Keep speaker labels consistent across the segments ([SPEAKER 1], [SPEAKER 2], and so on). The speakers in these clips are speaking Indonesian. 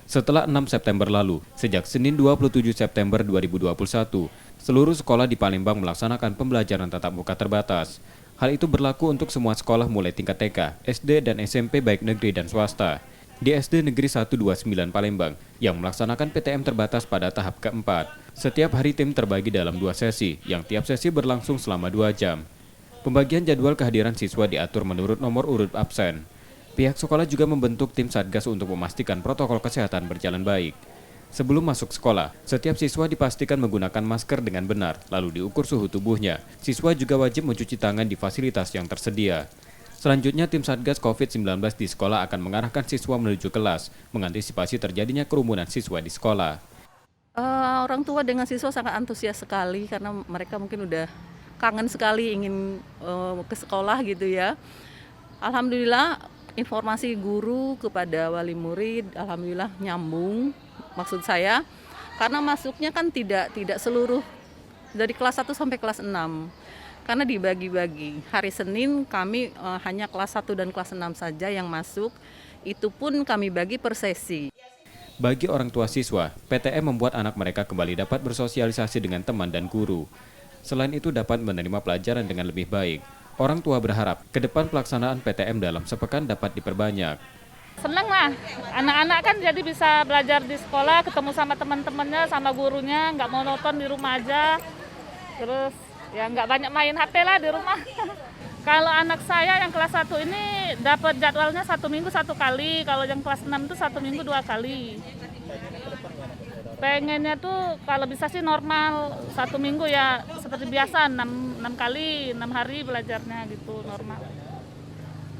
[SPEAKER 1] Setelah 6 September lalu, sejak Senin 27 September 2021, seluruh sekolah di Palembang melaksanakan pembelajaran tatap muka terbatas. Hal itu berlaku untuk semua sekolah mulai tingkat TK, SD, dan SMP baik negeri dan swasta. Di SD Negeri 129 Palembang, yang melaksanakan PTM terbatas pada tahap keempat. Setiap hari tim terbagi dalam 2 sesi, yang tiap sesi berlangsung selama 2 jam. Pembagian jadwal kehadiran siswa diatur menurut nomor urut absen. Pihak sekolah juga membentuk tim Satgas untuk memastikan protokol kesehatan berjalan baik. Sebelum masuk sekolah, setiap siswa dipastikan menggunakan masker dengan benar, lalu diukur suhu tubuhnya. Siswa juga wajib mencuci tangan di fasilitas yang tersedia. Selanjutnya, tim Satgas COVID-19 di sekolah akan mengarahkan siswa menuju kelas, mengantisipasi terjadinya kerumunan siswa di sekolah.
[SPEAKER 2] Orang tua dengan siswa sangat antusias sekali karena mereka mungkin udah kangen sekali ingin ke sekolah gitu ya. Alhamdulillah informasi guru kepada wali murid alhamdulillah nyambung, maksud saya karena masuknya kan tidak seluruh dari kelas 1 sampai kelas 6. Karena dibagi-bagi. Hari Senin kami hanya kelas 1 dan kelas 6 saja yang masuk. Itu pun kami bagi per sesi.
[SPEAKER 1] Bagi orang tua siswa, PTM membuat anak mereka kembali dapat bersosialisasi dengan teman dan guru. Selain itu dapat menerima pelajaran dengan lebih baik. Orang tua berharap ke depan pelaksanaan PTM dalam sepekan dapat diperbanyak.
[SPEAKER 3] Senang lah, anak-anak kan jadi bisa belajar di sekolah, ketemu sama teman-temannya, sama gurunya, nggak monoton di rumah aja. Terus ya nggak banyak main HP lah di rumah. Kalau anak saya yang kelas 1 ini dapat jadwalnya 1 minggu 1 kali, kalau yang kelas 6 itu 1 minggu 2 kali. Pengennya tuh kalau bisa sih normal, 1 minggu ya seperti biasa, 6 kali, 6 hari belajarnya gitu normal.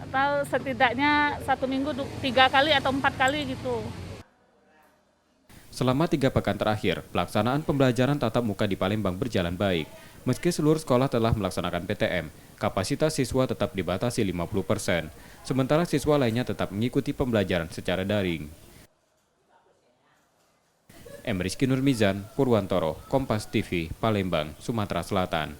[SPEAKER 3] Atau setidaknya 1 minggu 3 kali atau 4 kali gitu.
[SPEAKER 1] Selama 3 pekan terakhir, pelaksanaan pembelajaran tatap muka di Palembang berjalan baik. Meski seluruh sekolah telah melaksanakan PTM, kapasitas siswa tetap dibatasi 50%, sementara siswa lainnya tetap mengikuti pembelajaran secara daring. M. Rizky Nurmizan, Purwantoro, Kompas TV, Palembang, Sumatera Selatan.